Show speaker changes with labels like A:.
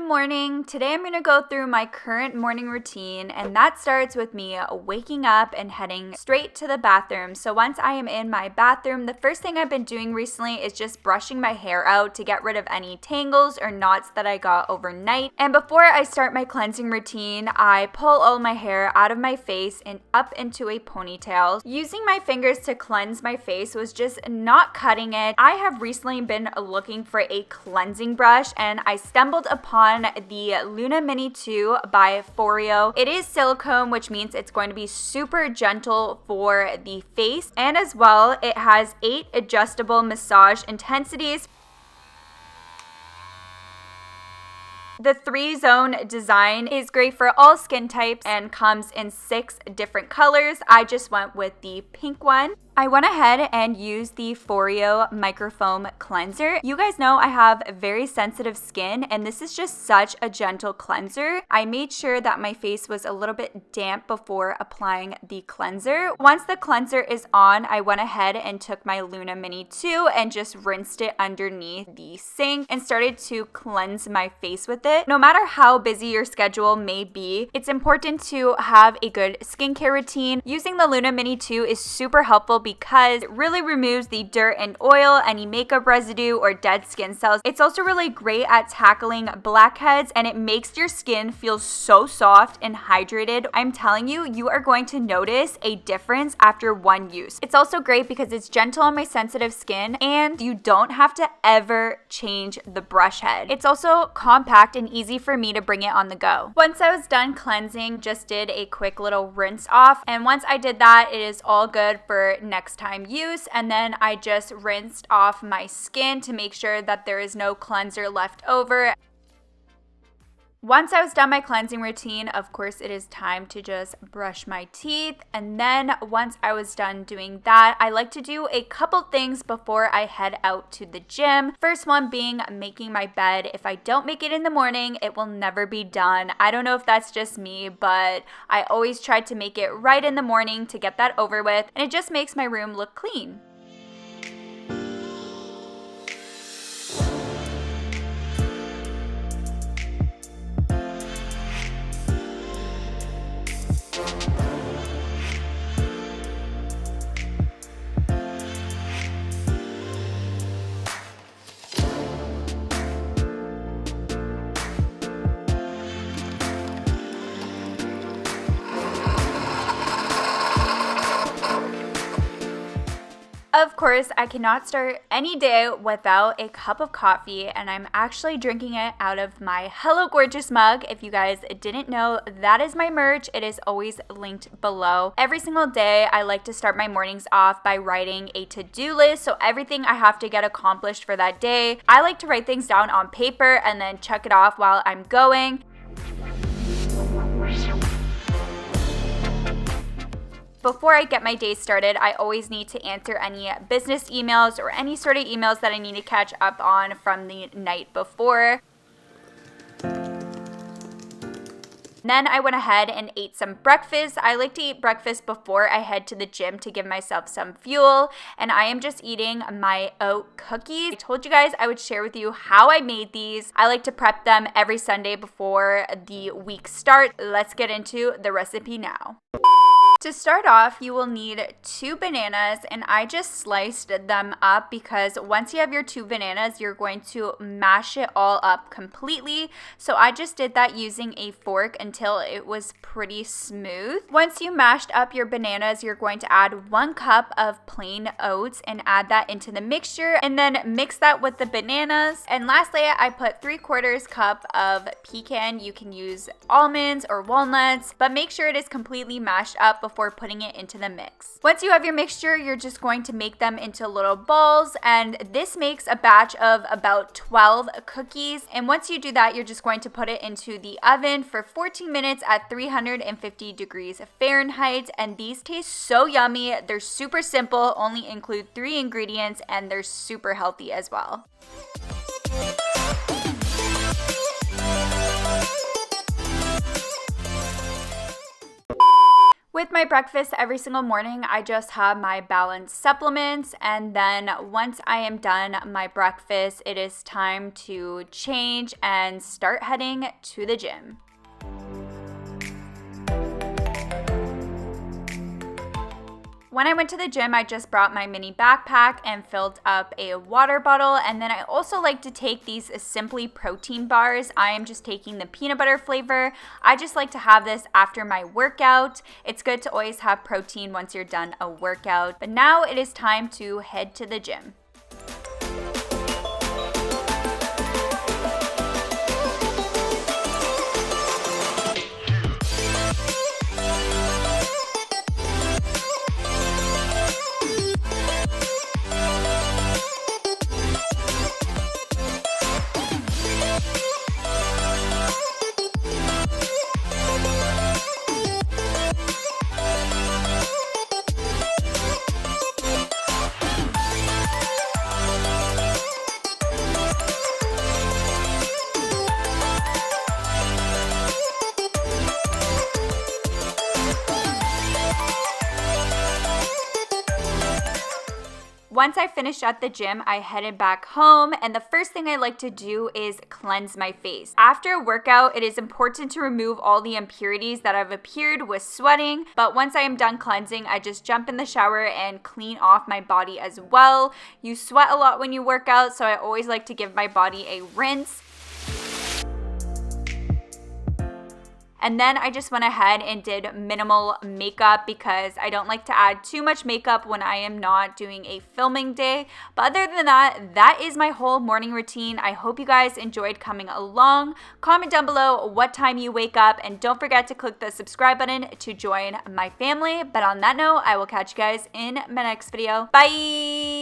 A: morning. Today I'm going to go through my current morning routine, and that starts with me waking up and heading straight to the bathroom. So once I am in my bathroom, the first thing I've been doing recently is just brushing my hair out to get rid of any tangles or knots that I got overnight. And before I start my cleansing routine, I pull all my hair out of my face and up into a ponytail. Using my fingers to cleanse my face was just not cutting it. I have recently been looking for a cleansing brush, and I stumbled upon the Luna Mini 2 by Foreo. It is silicone, which means it's going to be super gentle for the face, and as well it has 8 adjustable massage intensities. The 3-zone design is great for all skin types and comes in 6 different colors. I just went with the pink one. I went ahead and used the Foreo Microfoam Cleanser. You guys know I have very sensitive skin, and this is just such a gentle cleanser. I made sure that my face was a little bit damp before applying the cleanser. Once the cleanser is on, I went ahead and took my Luna Mini 2 and just rinsed it underneath the sink and started to cleanse my face with it. No matter how busy your schedule may be, it's important to have a good skincare routine. Using the Luna Mini 2 is super helpful because it really removes the dirt and oil, any makeup residue, or dead skin cells. It's also really great at tackling blackheads, and it makes your skin feel so soft and hydrated. I'm telling you, you are going to notice a difference after one use. It's also great because it's gentle on my sensitive skin, and you don't have to ever change the brush head. It's also compact and easy for me to bring it on the go. Once I was done cleansing, just did a quick little rinse off, and once I did that, it is all good for next time use. And then I just rinsed off my skin to make sure that there is no cleanser left over. Once I was done my cleansing routine, of course, it is time to just brush my teeth. And then once I was done doing that, I like to do a couple things before I head out to the gym. First one being making my bed. If I don't make it in the morning, it will never be done. I don't know if that's just me, but I always try to make it right in the morning to get that over with, and it just makes my room look clean. Of course, I cannot start any day without a cup of coffee, and I'm actually drinking it out of my Hello Gorgeous mug. If you guys didn't know, that is my merch. It is always linked below. Every single day, I like to start my mornings off by writing a to-do list, so everything I have to get accomplished for that day. I like to write things down on paper and then check it off while I'm going. Before I get my day started, I always need to answer any business emails or any sort of emails that I need to catch up on from the night before. Then I went ahead and ate some breakfast. I like to eat breakfast before I head to the gym to give myself some fuel, and I am just eating my oat cookies. I told you guys I would share with you how I made these. I like to prep them every Sunday before the week starts. Let's get into the recipe now. To start off, you will need 2 bananas, and I just sliced them up because once you have your 2 bananas, you're going to mash it all up completely. So I just did that using a fork until it was pretty smooth. Once you mashed up your bananas, you're going to add 1 cup of plain oats and add that into the mixture, and then mix that with the bananas. And lastly, I put 3/4 cup of pecan. You can use almonds or walnuts, but make sure it is completely mashed up before putting it into the mix. Once you have your mixture, you're just going to make them into little balls, and this makes a batch of about 12 cookies. And once you do that, you're just going to put it into the oven for 14 minutes at 350 degrees Fahrenheit, and these taste so yummy. They're super simple, only include 3 ingredients, and they're super healthy as well. With my breakfast every single morning, I just have my balanced supplements, and then once I am done my breakfast, it is time to change and start heading to the gym. When I went to the gym, I just brought my mini backpack and filled up a water bottle, and then I also like to take these Simply protein bars. I am just taking the peanut butter flavor. I just like to have this after my workout. It's good to always have protein once you're done a workout. But now it is time to head to the gym. Once I finished at the gym, I headed back home, and the first thing I like to do is cleanse my face. After a workout, it is important to remove all the impurities that have appeared with sweating, but once I am done cleansing, I just jump in the shower and clean off my body as well. You sweat a lot when you work out, so I always like to give my body a rinse. And then I just went ahead and did minimal makeup because I don't like to add too much makeup when I am not doing a filming day. But other than that, that is my whole morning routine. I hope you guys enjoyed coming along. Comment down below what time you wake up, and don't forget to click the subscribe button to join my family. But on that note, I will catch you guys in my next video. Bye!